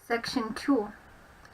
Section 2.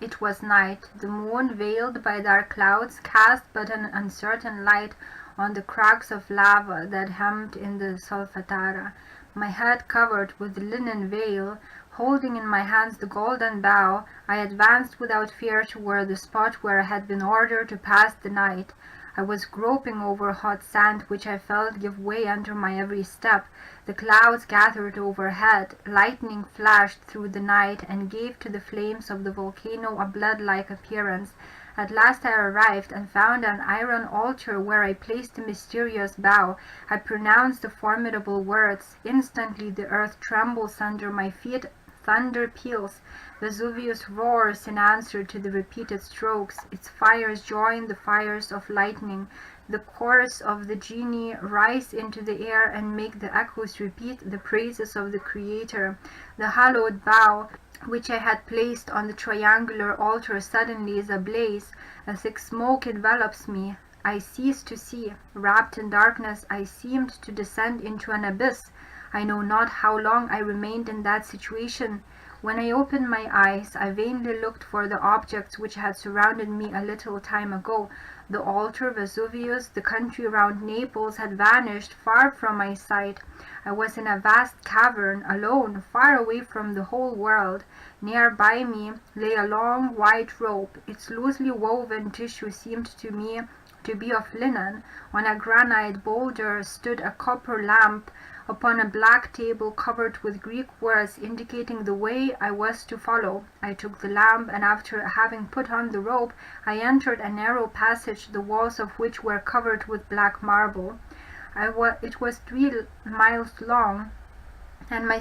It was night. The moon, veiled by dark clouds, cast but an uncertain light on the cracks of lava that hemmed in the solfatara. My head covered with the linen veil, holding in my hands the golden bough, I advanced without fear toward the spot where I had been ordered to pass the night. I was groping over hot sand which I felt give way under my every step. The clouds gathered overhead, lightning flashed through the night and gave to the flames of the volcano a blood-like appearance. At last I arrived and found an iron altar where I placed the mysterious bough. I pronounced the formidable words. Instantly the earth trembles under my feet. Thunder peals. Vesuvius roars in answer to the repeated strokes. Its fires join the fires of lightning. The chorus of the genii rise into the air and make the echoes repeat the praises of the Creator. The hallowed bough, which I had placed on the triangular altar, suddenly is ablaze. A thick smoke envelops me. I cease to see. Wrapped in darkness, I seemed to descend into an abyss. I know not how long I remained in that situation. When I opened my eyes, I vainly looked for the objects which had surrounded me a little time ago. The altar, Vesuvius, the country around Naples had vanished far from my sight. I was in a vast cavern, alone, far away from the whole world. Near by me lay a long white rope. Its loosely woven tissue seemed to me to be of linen. On a granite boulder stood a copper lamp. Upon a black table covered with Greek words indicating the way I was to follow. I took the lamp, and after having put on the rope, I entered a narrow passage, the walls of which were covered with black marble. It was 3 miles long, and my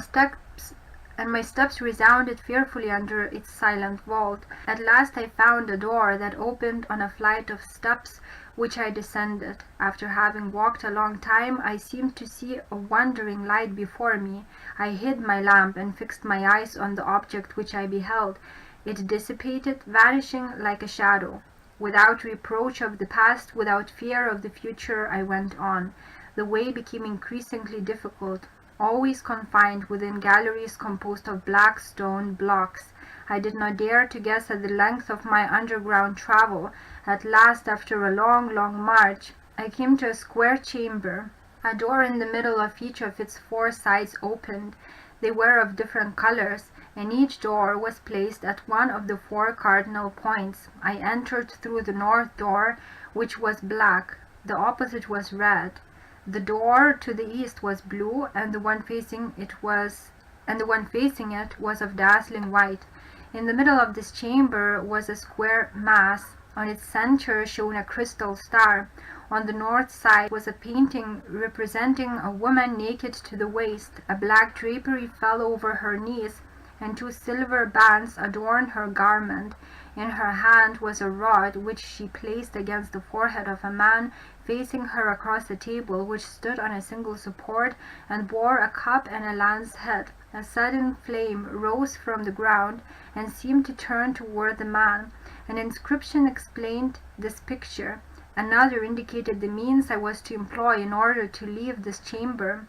steps resounded fearfully under its silent vault. At last I found a door that opened on a flight of steps, which I descended. After having walked a long time, I seemed to see a wandering light before me. I hid my lamp and fixed my eyes on the object which I beheld. It dissipated, vanishing like a shadow. Without reproach of the past, without fear of the future, I went on. The way became increasingly difficult, always confined within galleries composed of black stone blocks. I did not dare to guess at the length of my underground travel. At last, after a long march, I came to a square chamber. A door in the middle of each of its 4 sides opened. They were of different colors, and each door was placed at one of the 4 cardinal points. I entered through the north door, which was black. The opposite was red. The door to the east was blue, and the one facing it was of dazzling white. In the middle of this chamber was a square mass. On its center shone a crystal star. On the north side was a painting representing a woman naked to the waist. A black drapery fell over her knees, and 2 silver bands adorned her garment. In her hand was a rod, which she placed against the forehead of a man facing her across a table, which stood on a single support and bore a cup and a lance head. A sudden flame rose from the ground and seemed to turn toward the man. An inscription explained this picture. Another indicated the means I was to employ in order to leave this chamber.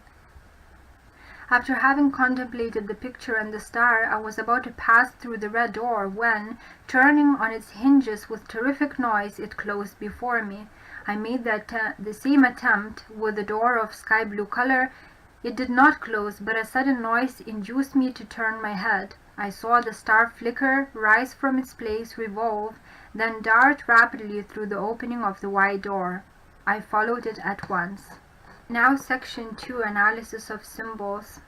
After having contemplated the picture and the star, I was about to pass through the red door when, turning on its hinges with terrific noise, it closed before me. I made the same attempt with the door of sky blue color. It did not close, but a sudden noise induced me to turn my head. I saw the star flicker, rise from its place, revolve, then dart rapidly through the opening of the wide door. I followed it at once. Now Section 2, Analysis of Symbols.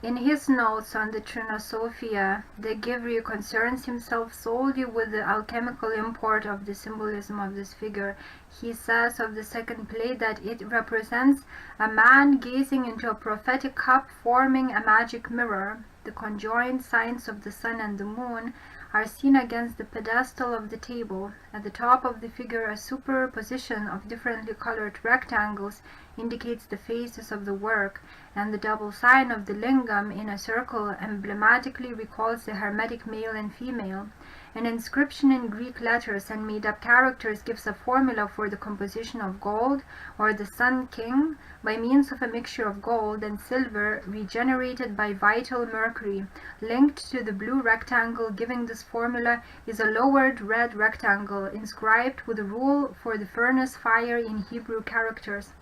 In his notes on the Trinosophia, de Givry concerns himself solely with the alchemical import of the symbolism of this figure. He says of the second plate that it represents a man gazing into a prophetic cup forming a magic mirror. The conjoined signs of the sun and the moon are seen against the pedestal of the table. At the top of the figure, a superposition of differently colored rectangles indicates the phases of the work, and the double sign of the lingam in a circle emblematically recalls the hermetic male and female. An inscription in Greek letters and made-up characters gives a formula for the composition of gold, or the Sun King, by means of a mixture of gold and silver regenerated by vital mercury. Linked to the blue rectangle giving this formula is a lowered red rectangle inscribed with a rule for the furnace fire in Hebrew characters.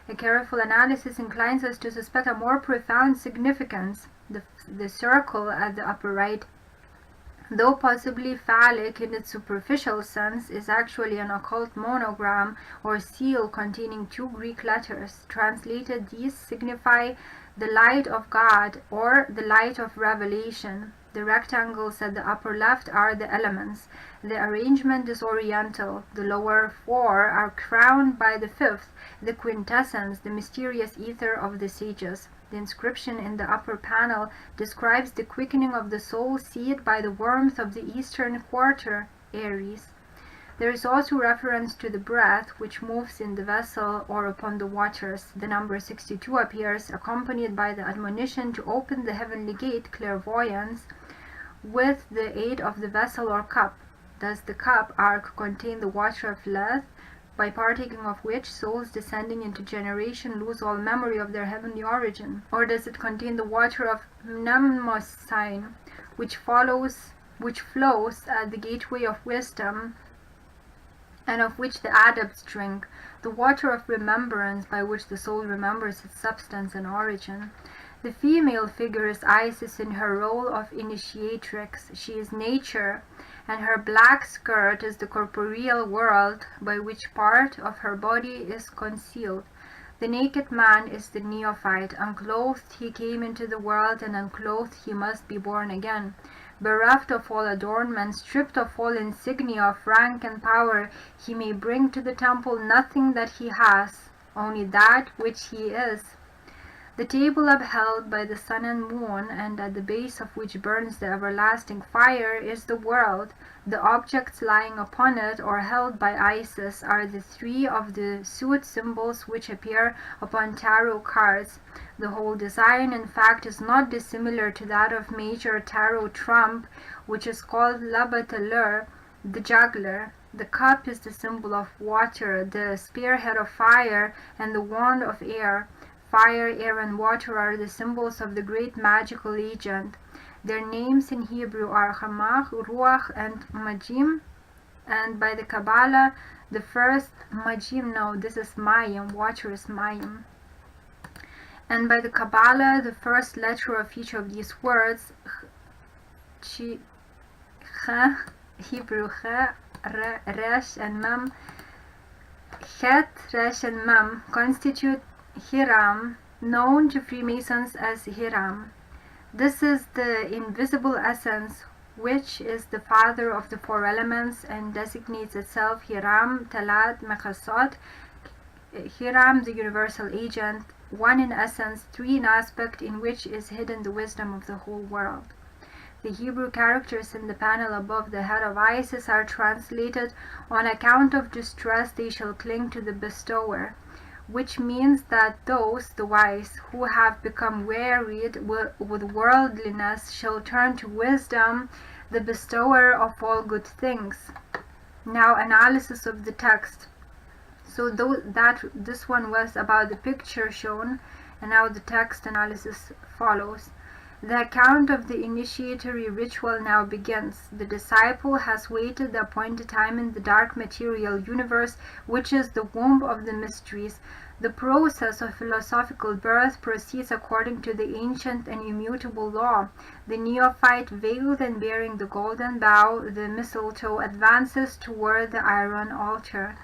A careful analysis inclines us to suspect a more profound significance. The circle at the upper right, though possibly phallic in its superficial sense, is actually an occult monogram or seal containing two Greek letters. Translated, these signify the light of God or the light of revelation. The rectangles at the upper left are the elements. The arrangement is oriental. The lower four are crowned by the fifth, the quintessence, the mysterious ether of the sages. The inscription in the upper panel describes the quickening of the soul seed by the warmth of the eastern quarter, Aries. There is also reference to the breath which moves in the vessel or upon the waters. The number 62 appears, accompanied by the admonition to open the heavenly gate, clairvoyance, with the aid of the vessel or cup. Does the cup ark contain the water of Lethe, by partaking of which souls descending into generation lose all memory of their heavenly origin? Or does it contain the water of Mnemosyne, which flows at the gateway of wisdom, and of which the adepts drink, the water of remembrance, by which the soul remembers its substance and origin? The female figure is Isis in her role of initiatrix. She is nature, and her black skirt is the corporeal world by which part of her body is concealed. The naked man is the neophyte. Unclothed he came into the world, and unclothed he must be born again. Bereft of all adornment, stripped of all insignia of rank and power, he may bring to the temple nothing that he has, only that which he is. The table upheld by the sun and moon, and at the base of which burns the everlasting fire, is the world. The objects lying upon it or held by Isis are the three of the suit symbols which appear upon tarot cards. The whole design, in fact, is not dissimilar to that of Major Tarot Trump, which is called La Bateleur, the juggler. The cup is the symbol of water, the spearhead of fire, and the wand of air. Fire, air, and water are the symbols of the great magical agent. Their names in Hebrew are Hamach, Ruach, and Majim, and by the Kabbalah, the first Majim, no, this is Mayim, water is Mayim. And by the Kabbalah, the first letter of each of these words, Ch, Hebrew Ch, Resh, and Mem, Het, Resh, and Mem, constitute Hiram, known to Freemasons as Hiram. This is the invisible essence, which is the father of the four elements and designates itself Hiram, Talat, Mechasot. Hiram, the universal agent, one in essence, three in aspect, in which is hidden the wisdom of the whole world. The Hebrew characters in the panel above the head of Isis are translated, "On account of distress they shall cling to the bestower," which means that those, the wise, who have become wearied with worldliness shall turn to wisdom, the bestower of all good things. Now, analysis of the text. So this one was about the picture shown, and now the text analysis follows. The account of the initiatory ritual now begins. The disciple has waited the appointed time in the dark material universe, which is the womb of the mysteries. The process of philosophical birth proceeds according to the ancient and immutable law. The neophyte, veiled and bearing the golden bough, the mistletoe, advances toward the iron altar.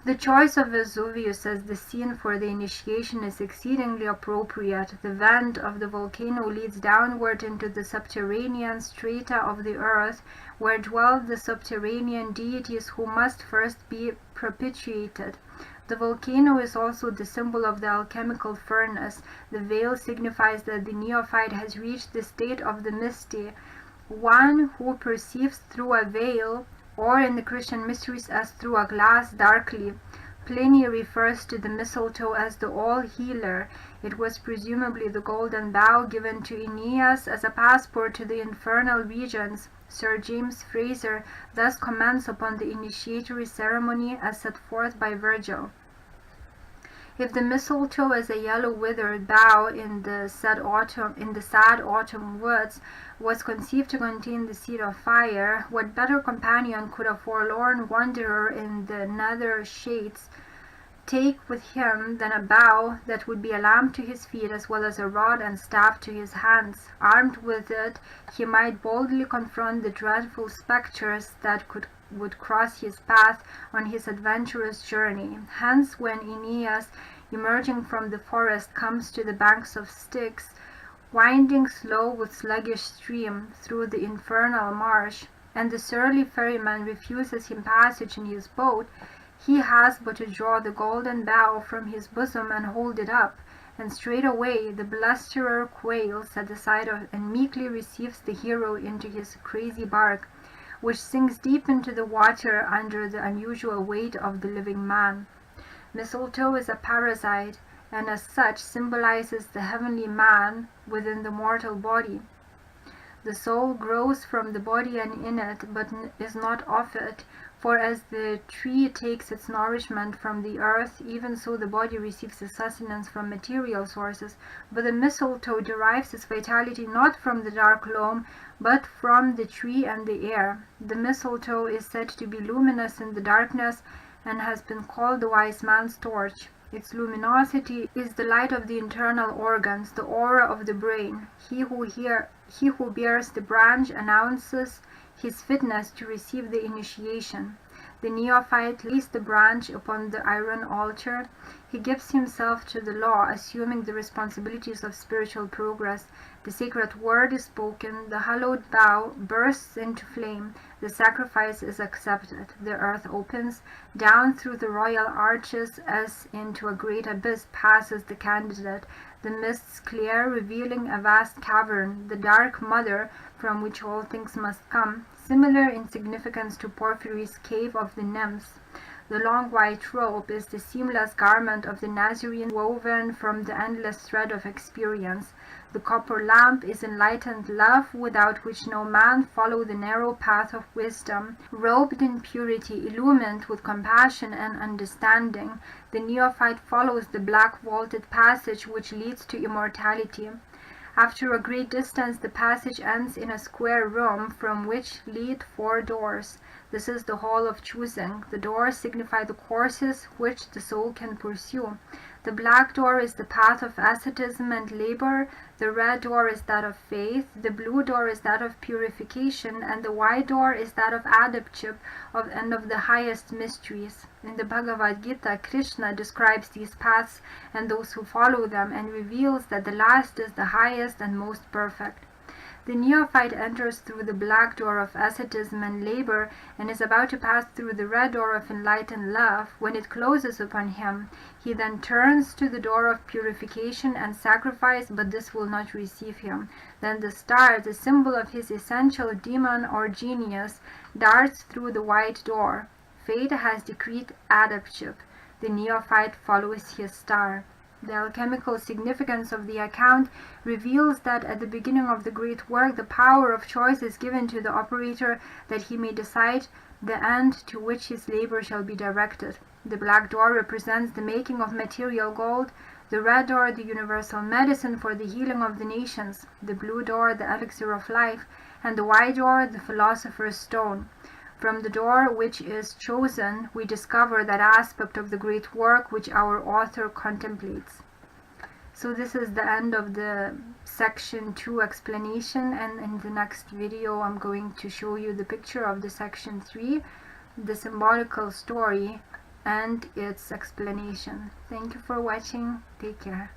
The choice of Vesuvius as the scene for the initiation is exceedingly appropriate. The vent of the volcano leads downward into the subterranean strata of the earth, where dwell the subterranean deities who must first be propitiated. The volcano is also the symbol of the alchemical furnace. The veil signifies that the neophyte has reached the state of the mystic, one who perceives through a veil, or in the Christian mysteries as through a glass darkly. Pliny refers to the mistletoe as the all-healer. It was presumably the golden bough given to Aeneas as a passport to the infernal regions. Sir James Frazer thus comments upon the initiatory ceremony as set forth by Virgil. If the mistletoe as a yellow withered bough in the sad autumn woods was conceived to contain the seed of fire, what better companion could a forlorn wanderer in the nether shades take with him than a bough that would be a lamp to his feet as well as a rod and staff to his hands? Armed with it, he might boldly confront the dreadful spectres that would cross his path on his adventurous journey. Hence, when Aeneas, emerging from the forest, comes to the banks of Styx, winding slow with sluggish stream through the infernal marsh, and the surly ferryman refuses him passage in his boat, he has but to draw the golden bough from his bosom and hold it up, and straightway the blusterer quails at the sight of and meekly receives the hero into his crazy bark, which sinks deep into the water under the unusual weight of the living man. Mistletoe is a parasite, and as such symbolizes the heavenly man within the mortal body. The soul grows from the body and in it, but is not of it. For as the tree takes its nourishment from the earth, even so the body receives its sustenance from material sources. But the mistletoe derives its vitality not from the dark loam, but from the tree and the air. The mistletoe is said to be luminous in the darkness, and has been called the wise man's torch. Its luminosity is the light of the internal organs, the aura of the brain. He who bears the branch announces his fitness to receive the initiation. The neophyte lays the branch upon the iron altar. He gives himself to the law, assuming the responsibilities of spiritual progress. The sacred word is spoken, the hallowed bough bursts into flame, the sacrifice is accepted, the earth opens, down through the royal arches as into a great abyss passes the candidate, the mists clear, revealing a vast cavern, the dark mother from which all things must come, similar in significance to Porphyry's cave of the nymphs. The long white robe is the seamless garment of the Nazarene woven from the endless thread of experience. The copper lamp is enlightened love, without which no man follow the narrow path of wisdom. Robed in purity, illumined with compassion and understanding, the neophyte follows the black vaulted passage which leads to immortality. After a great distance, the passage ends in a square room from which lead 4 doors. This is the hall of choosing. The doors signify the courses which the soul can pursue. The black door is the path of asceticism and labor, the red door is that of faith, the blue door is that of purification, and the white door is that of adeptship and of the highest mysteries. In the Bhagavad Gita, Krishna describes these paths and those who follow them, and reveals that the last is the highest and most perfect. The neophyte enters through the black door of asceticism and labor, and is about to pass through the red door of enlightened love. When it closes upon him, he then turns to the door of purification and sacrifice, but this will not receive him. Then the star, the symbol of his essential demon or genius, darts through the white door. Fate has decreed adeptship. The neophyte follows his star. The alchemical significance of the account reveals that at the beginning of the great work, the power of choice is given to the operator, that he may decide the end to which his labor shall be directed. The black door represents the making of material gold, the red door the universal medicine for the healing of the nations, the blue door the elixir of life, and the white door the philosopher's stone. From the door which is chosen, we discover that aspect of the great work which our author contemplates. So this is the end of the section 2 explanation, and in the next video I'm going to show you the picture of the section 3, the symbolical story and its explanation. Thank you for watching. Take care.